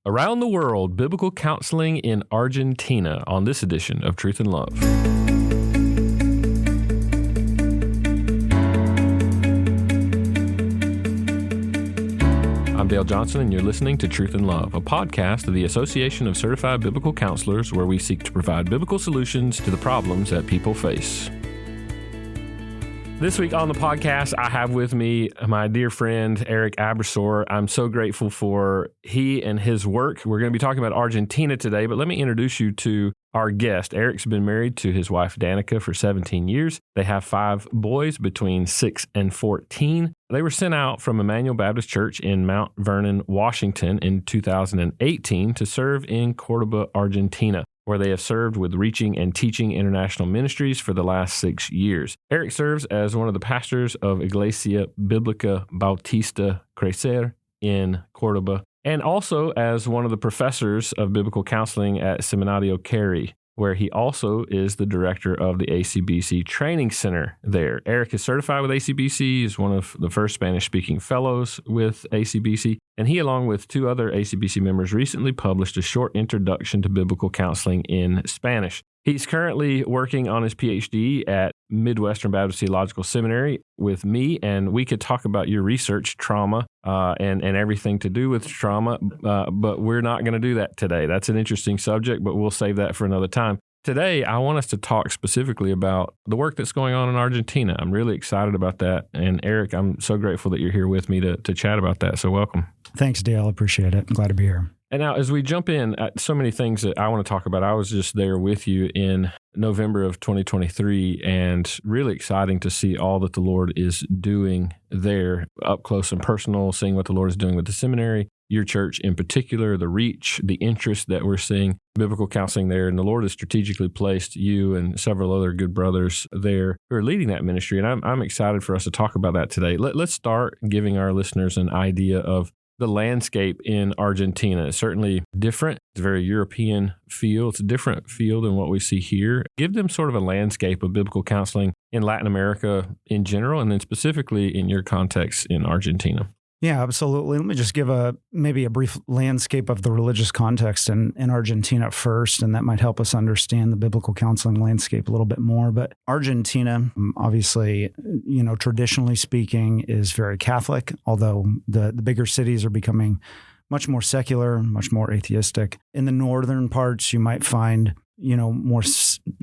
Around the World, Biblical Counseling in Argentina on this edition of Truth and Love. I'm Dale Johnson, and you're listening to Truth and Love, a podcast of the Association of Certified Biblical Counselors, where we seek to provide biblical solutions to the problems that people face. This week on the podcast, I have with me my dear friend, Eric Abersor. I'm so grateful for he and his work. We're going to be talking about Argentina today, but let me introduce you to our guest. Eric's been married to his wife, Danica, for 17 years. They have 5 boys between 6 and 14. They were sent out from Emmanuel Baptist Church in Mount Vernon, Washington in 2018 to serve in Cordoba, Argentina, where they have served with Reaching and Teaching International Ministries for the last 6 years. Eric serves as one of the pastors of Iglesia Biblica Bautista Crecer in Cordoba, and also as one of the professors of biblical counseling at Seminario Cary, where he also is the director of the ACBC Training Center there. Eric is certified with ACBC, is one of the first Spanish-speaking fellows with ACBC, and he, along with 2 other ACBC members, recently published a short introduction to biblical counseling in Spanish. He's currently working on his PhD at Midwestern Baptist Theological Seminary with me, and we could talk about your research, trauma, and everything to do with trauma, but we're not going to do that today. That's an interesting subject, but we'll save that for another time. Today, I want us to talk specifically about the work that's going on in Argentina. I'm really excited about that. And Eric, I'm so grateful that you're here with me to chat about that. So welcome. Thanks, Dale. Appreciate it. I'm glad to be here. And now, as we jump in, so many things that I want to talk about. I was just there with you in November of 2023, and really exciting to see all that the Lord is doing there, up close and personal, seeing what the Lord is doing with the seminary, your church in particular, the reach, the interest that we're seeing, biblical counseling there. And the Lord has strategically placed you and several other good brothers there who are leading that ministry. And I'm excited for us to talk about that today. Let's start giving our listeners an idea of the landscape in Argentina. Is certainly different. It's a very European feel. It's a different feel than what we see here. Give them sort of a landscape of biblical counseling in Latin America in general, and then specifically in your context in Argentina. Yeah, absolutely. Let me just give maybe a brief landscape of the religious context in Argentina first, and that might help us understand the biblical counseling landscape a little bit more. But Argentina, obviously, traditionally speaking, is very Catholic, although the bigger cities are becoming much more secular, much more atheistic. In the northern parts, you might find, more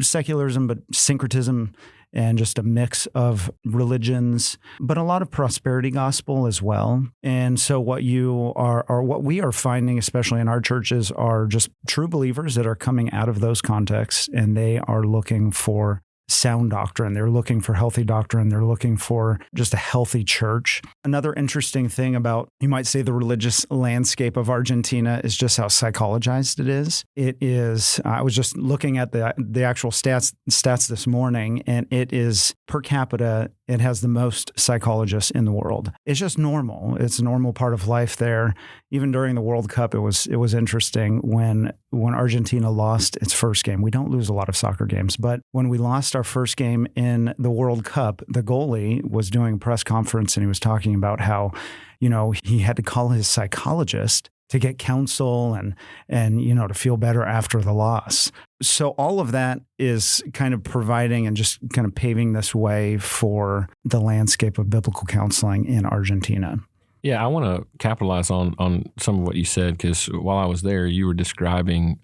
secularism, but syncretism, and just a mix of religions, but a lot of prosperity gospel as well. And so what we are finding, especially in our churches, are just true believers that are coming out of those contexts, and they are looking for sound doctrine. They're looking for healthy doctrine. They're looking for just a healthy church. Another interesting thing about, you might say, the religious landscape of Argentina is just how psychologized it is. It is, I was just looking at the actual stats this morning, and it is per capita, it has the most psychologists in the world. It's just normal. It's a normal part of life there. Even during the World Cup, it was interesting when Argentina lost its first game. We don't lose a lot of soccer games, but when we lost our first game in the World Cup, the goalie was doing a press conference, and he was talking about how, he had to call his psychologist to get counsel and to feel better after the loss. So all of that is kind of providing and just kind of paving this way for the landscape of biblical counseling in Argentina. Yeah, I want to capitalize on some of what you said, because while I was there, you were describing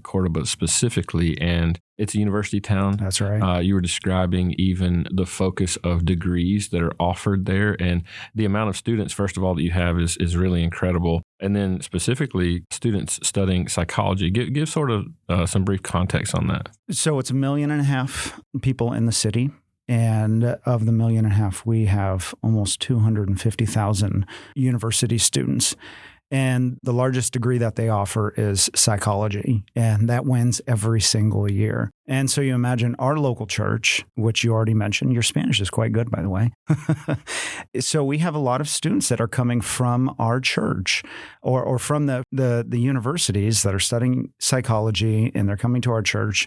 Cordoba specifically, and it's a university town. That's right. You were describing even the focus of degrees that are offered there, and the amount of students, first of all, that you have is really incredible. And then specifically, students studying psychology. Give sort of some brief context on that. So it's 1.5 million people in the city. And of the 1.5 million, we have almost 250,000 university students. And the largest degree that they offer is psychology, and that wins every single year. And so you imagine our local church, which you already mentioned, your Spanish is quite good, by the way. So we have a lot of students that are coming from our church or from the universities that are studying psychology, and they're coming to our church.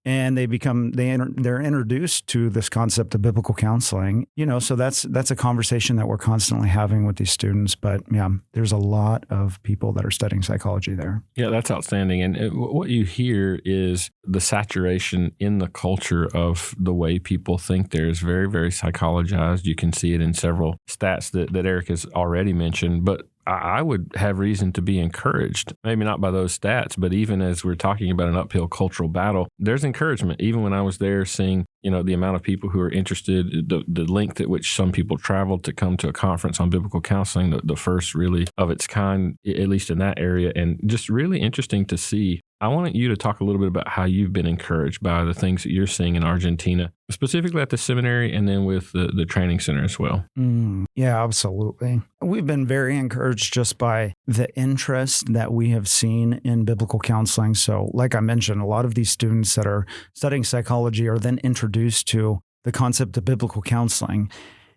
and they're introduced to this concept of biblical counseling. So that's a conversation that we're constantly having with these students. But yeah, there's a lot of people that are studying psychology there. Yeah, that's outstanding. And what you hear is the saturation in the culture of the way people think there is very, very psychologized. You can see it in several stats that Eric has already mentioned. But I would have reason to be encouraged, maybe not by those stats, but even as we're talking about an uphill cultural battle, there's encouragement. Even when I was there seeing, the amount of people who are interested, the length at which some people traveled to come to a conference on biblical counseling, the first really of its kind, at least in that area, and just really interesting to see. I wanted you to talk a little bit about how you've been encouraged by the things that you're seeing in Argentina, specifically at the seminary and then with the training center as well. Yeah, absolutely. We've been very encouraged just by the interest that we have seen in biblical counseling. So like I mentioned, a lot of these students that are studying psychology are then introduced to the concept of biblical counseling.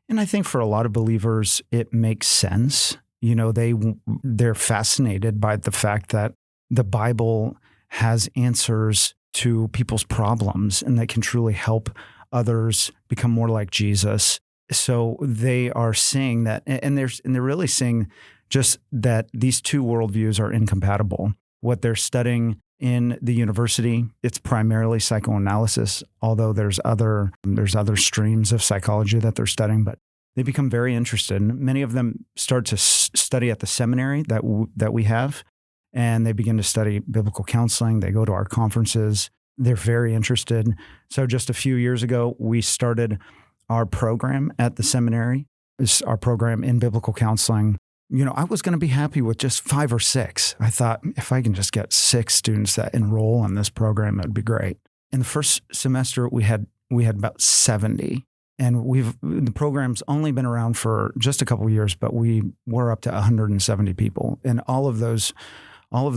And I think for a lot of believers, it makes sense. They're fascinated by the fact that the Bible has answers to people's problems and that can truly help others become more like Jesus. So they are seeing that, and they're really seeing just that these two worldviews are incompatible. What they're studying in the university, it's primarily psychoanalysis, although there's other streams of psychology that they're studying, but they become very interested. And many of them start to study at the seminary that we have. And they begin to study biblical counseling. They go to our conferences. They're very interested. So just a few years ago, we started our program at the seminary. It's our program in biblical counseling. I was going to be happy with just 5 or 6. I thought if I can just get 6 students that enroll in this program, it would be great. In the first semester, we had about 70. And the program's only been around for just a couple of years, but we're up to 170 people. And all of those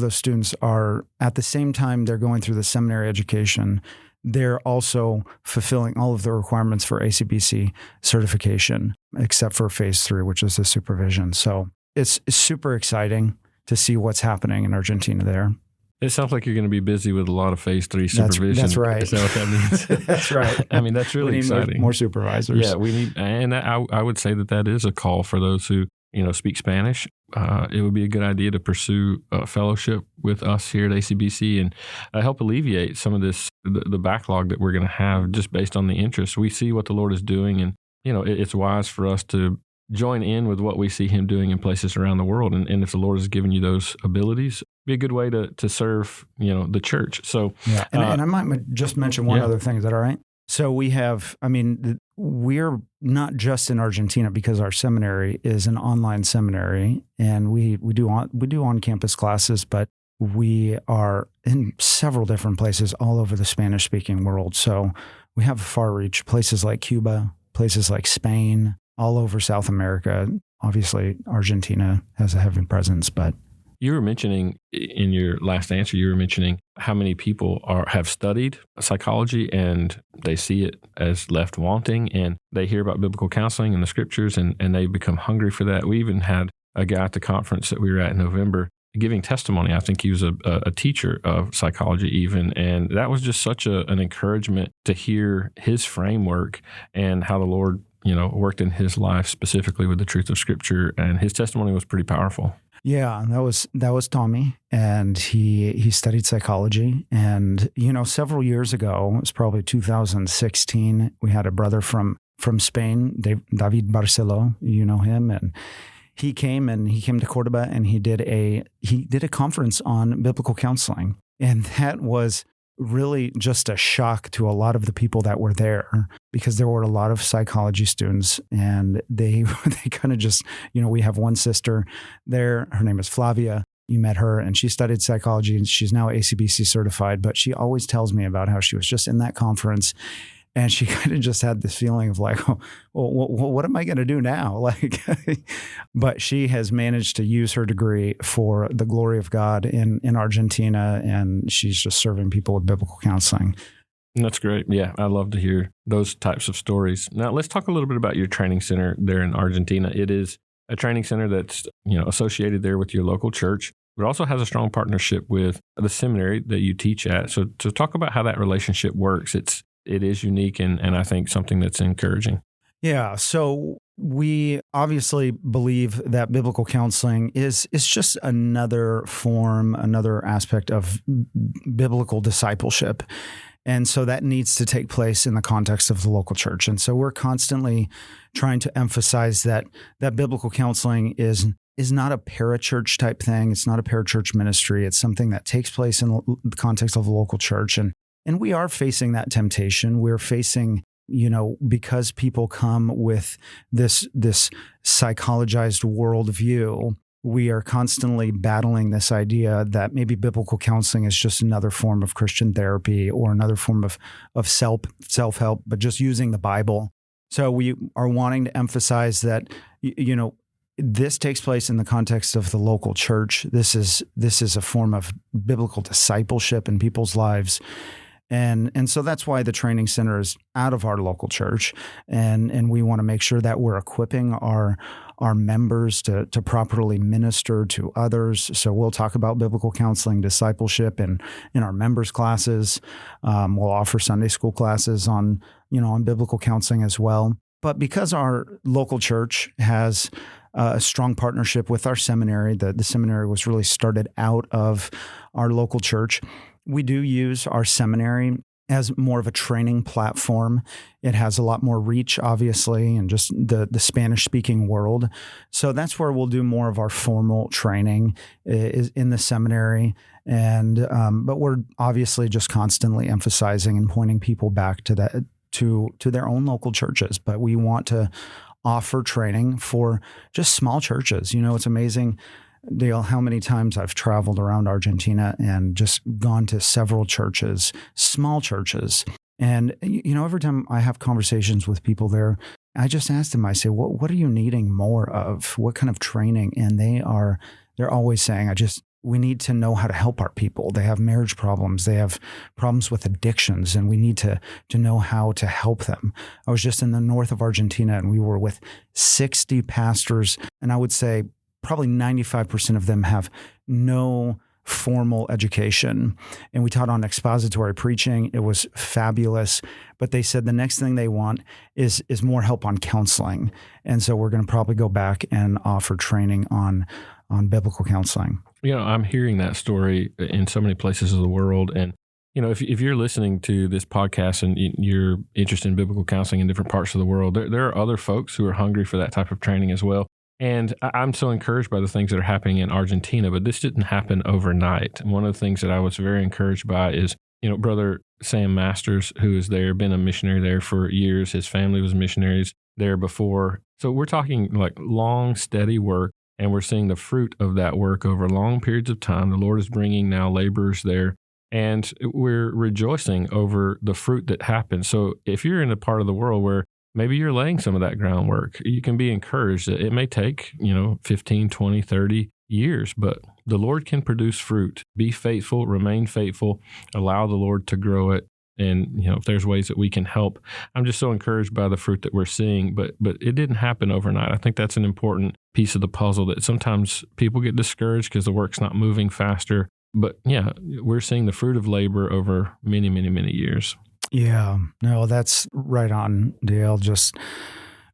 students are, at the same time they're going through the seminary education, they're also fulfilling all of the requirements for ACBC certification, except for phase 3, which is the supervision. So it's super exciting to see what's happening in Argentina there. It sounds like you're going to be busy with a lot of phase 3 supervision. That's right. Is that what that means? That's right. I mean, that's really exciting. More supervisors. Yeah, we need, and I would say that is a call for those who speak Spanish. It would be a good idea to pursue a fellowship with us here at ACBC and help alleviate some of the backlog that we're going to have just based on the interest. We see what the Lord is doing, and it's wise for us to join in with what we see Him doing in places around the world. And if the Lord has given you those abilities, be a good way to serve the church. So yeah, and I might just mention one other thing. Is that all right? So we're not just in Argentina because our seminary is an online seminary, and we do on-campus classes, but we are in several different places all over the Spanish-speaking world. So we have far reach, places like Cuba, places like Spain, all over South America. Obviously, Argentina has a heavy presence, but you were mentioning in your last answer, how many people have studied psychology and they see it as left wanting, and they hear about biblical counseling and the scriptures and they become hungry for that. We even had a guy at the conference that we were at in November giving testimony. I think he was a teacher of psychology even, and that was just such an encouragement to hear his framework and how the Lord worked in his life specifically with the truth of Scripture, and his testimony was pretty powerful. Yeah, that was Tommy, and he studied psychology. And several years ago, it was probably 2016. We had a brother from Spain, David Barceló. You know him, and he came to Cordoba, and he did a conference on biblical counseling, and that was really just a shock to a lot of the people that were there, because there were a lot of psychology students, and they kind of just, we have one sister there. Her name is Flavia. You met her, and she studied psychology, and she's now ACBC certified, but she always tells me about how she was just in that conference, and she kind of just had this feeling of like, oh, well, what am I going to do now? But she has managed to use her degree for the glory of God in Argentina, and she's just serving people with biblical counseling. That's great. Yeah, I love to hear those types of stories. Now, let's talk a little bit about your training center there in Argentina. It is a training center that's associated there with your local church. but also has a strong partnership with the seminary that you teach at. So talk about how that relationship works. It is unique and I think something that's encouraging. Yeah. So we obviously believe that biblical counseling is just another form, another aspect of biblical discipleship. And so that needs to take place in the context of the local church. And so we're constantly trying to emphasize that biblical counseling is not a parachurch type thing. It's not a parachurch ministry. It's something that takes place in the context of the local church. And we are facing that temptation. We're facing, because people come with this psychologized worldview, we are constantly battling this idea that maybe biblical counseling is just another form of Christian therapy or another form of self-help, but just using the Bible. So we are wanting to emphasize that, this takes place in the context of the local church. This is a form of biblical discipleship in people's lives. And so that's why the training center is out of our local church. And we want to make sure that we're equipping our members to properly minister to others. So we'll talk about biblical counseling, discipleship in our members' classes. We'll offer Sunday school classes on biblical counseling as well. But because our local church has a strong partnership with our seminary, the seminary was really started out of our local church. We do use our seminary as more of a training platform. It has a lot more reach, obviously, in just the Spanish-speaking world. So that's where we'll do more of our formal training is in the seminary. And but we're obviously just constantly emphasizing and pointing people back to that to their own local churches. But we want to offer training for just small churches. It's amazing, Dale, how many times I've traveled around Argentina and just gone to several churches, small churches. And, every time I have conversations with people there, I just ask them, I say, what are you needing more of? What kind of training? And they're always saying, we need to know how to help our people. They have marriage problems. They have problems with addictions, and we need to know how to help them. I was just in the north of Argentina, and we were with 60 pastors, and I would say probably 95% of them have no formal education. And we taught on expository preaching. It was fabulous. But they said the next thing they want is more help on counseling. And so we're going to probably go back and offer training on biblical counseling. I'm hearing that story in so many places of the world. And, if you're listening to this podcast and you're interested in biblical counseling in different parts of the world, there are other folks who are hungry for that type of training as well. And I'm so encouraged by the things that are happening in Argentina, but this didn't happen overnight. And one of the things that I was very encouraged by is, Brother Sam Masters, who is there, been a missionary there for years. His family was missionaries there before. So we're talking like long, steady work, and we're seeing the fruit of that work over long periods of time. The Lord is bringing now laborers there, and we're rejoicing over the fruit that happens. So if you're in a part of the world where maybe you're laying some of that groundwork, you can be encouraged. It may take, 15, 20, 30 years, but the Lord can produce fruit. Be faithful, remain faithful, allow the Lord to grow it. And, if there's ways that we can help, I'm just so encouraged by the fruit that we're seeing, but it didn't happen overnight. I think that's an important piece of the puzzle, that sometimes people get discouraged because the work's not moving faster. But yeah, we're seeing the fruit of labor over many, many, many years. Yeah, no, that's right on, Dale. Just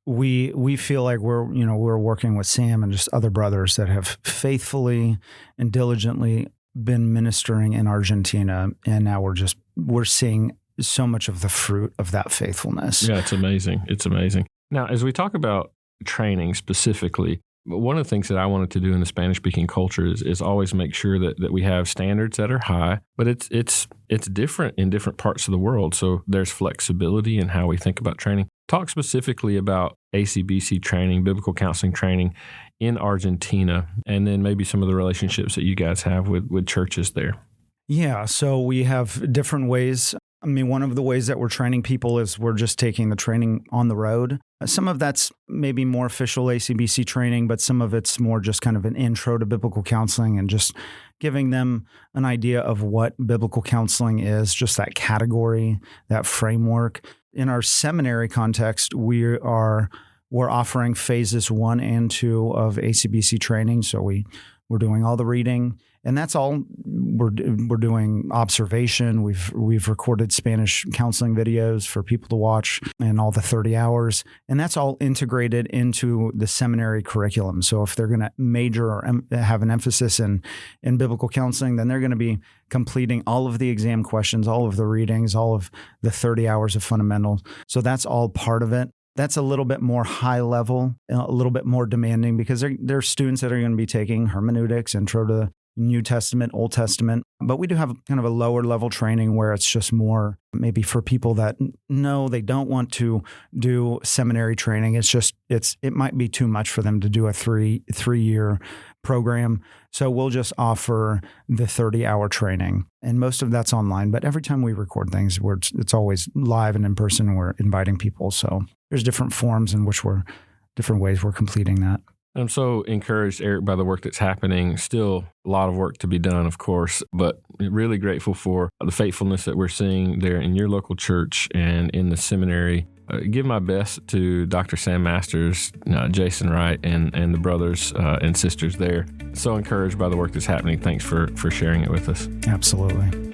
we feel like we're working with Sam and just other brothers that have faithfully and diligently been ministering in Argentina, and now we're seeing so much of the fruit of that faithfulness. Yeah, it's amazing. It's amazing. Now, as we talk about training specifically, one of the things that I wanted to do in the Spanish-speaking culture is always make sure that we have standards that are high, but it's different in different parts of the world. So there's flexibility in how we think about training. Talk specifically about ACBC training, biblical counseling training in Argentina, and then maybe some of the relationships that you guys have with churches there. Yeah, so we have different ways. I mean, one of the ways that we're training people is we're just taking the training on the road. Some of that's maybe more official ACBC training, but some of it's more just kind of an intro to biblical counseling and just giving them an idea of what biblical counseling is, just that category, that framework. In our seminary context, we're offering phases 1 and 2 of ACBC training. So we're doing all the reading And that's all we're doing. Observation. We've recorded Spanish counseling videos for people to watch, and all the 30 hours. And that's all integrated into the seminary curriculum. So if they're going to major or have an emphasis in biblical counseling, then they're going to be completing all of the exam questions, all of the readings, all of the 30 hours of fundamentals. So that's all part of it. That's a little bit more high level, a little bit more demanding, because there are students that are going to be taking hermeneutics, intro to the New Testament, Old Testament. But we do have kind of a lower level training where it's just more maybe for people that know they don't want to do seminary training. It might be too much for them to do a three-year program. So we'll just offer the 30-hour training. And most of that's online. But every time we record things, it's always live and in person, and we're inviting people. So there's different forms in which different ways we're completing that. I'm so encouraged, Eric, by the work that's happening. Still a lot of work to be done, of course, but really grateful for the faithfulness that we're seeing there in your local church and in the seminary. Give my best to Dr. Sam Masters, Jason Wright, and the brothers and sisters there. So encouraged by the work that's happening. Thanks for sharing it with us. Absolutely.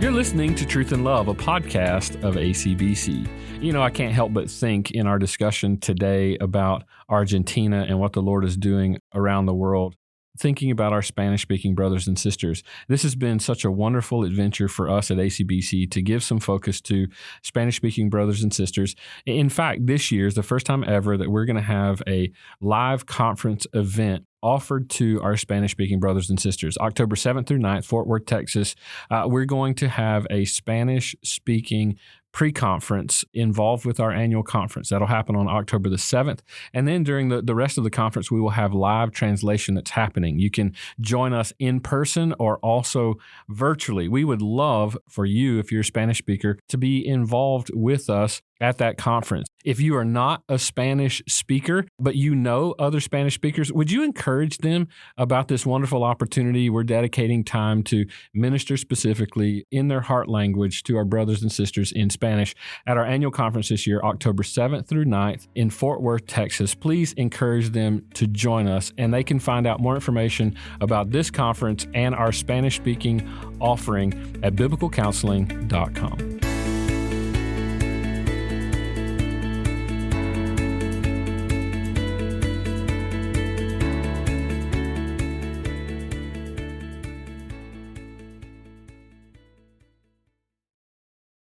You're listening to Truth and Love, a podcast of ACBC. I can't help but think in our discussion today about Argentina and what the Lord is doing around the world, thinking about our Spanish-speaking brothers and sisters. This has been such a wonderful adventure for us at ACBC to give some focus to Spanish-speaking brothers and sisters. In fact, this year is the first time ever that we're going to have a live conference event offered to our Spanish-speaking brothers and sisters. October 7th through 9th, Fort Worth, Texas. We're going to have a Spanish-speaking pre-conference involved with our annual conference. That'll happen on October the 7th. And then during the rest of the conference, we will have live translation that's happening. You can join us in person or also virtually. We would love for you, if you're a Spanish speaker, to be involved with us at that conference. If you are not a Spanish speaker, but you know other Spanish speakers, would you encourage them about this wonderful opportunity? We're dedicating time to minister specifically in their heart language to our brothers and sisters in Spanish at our annual conference this year, October 7th through 9th in Fort Worth, Texas. Please encourage them to join us, and they can find out more information about this conference and our Spanish-speaking offering at biblicalcounseling.com.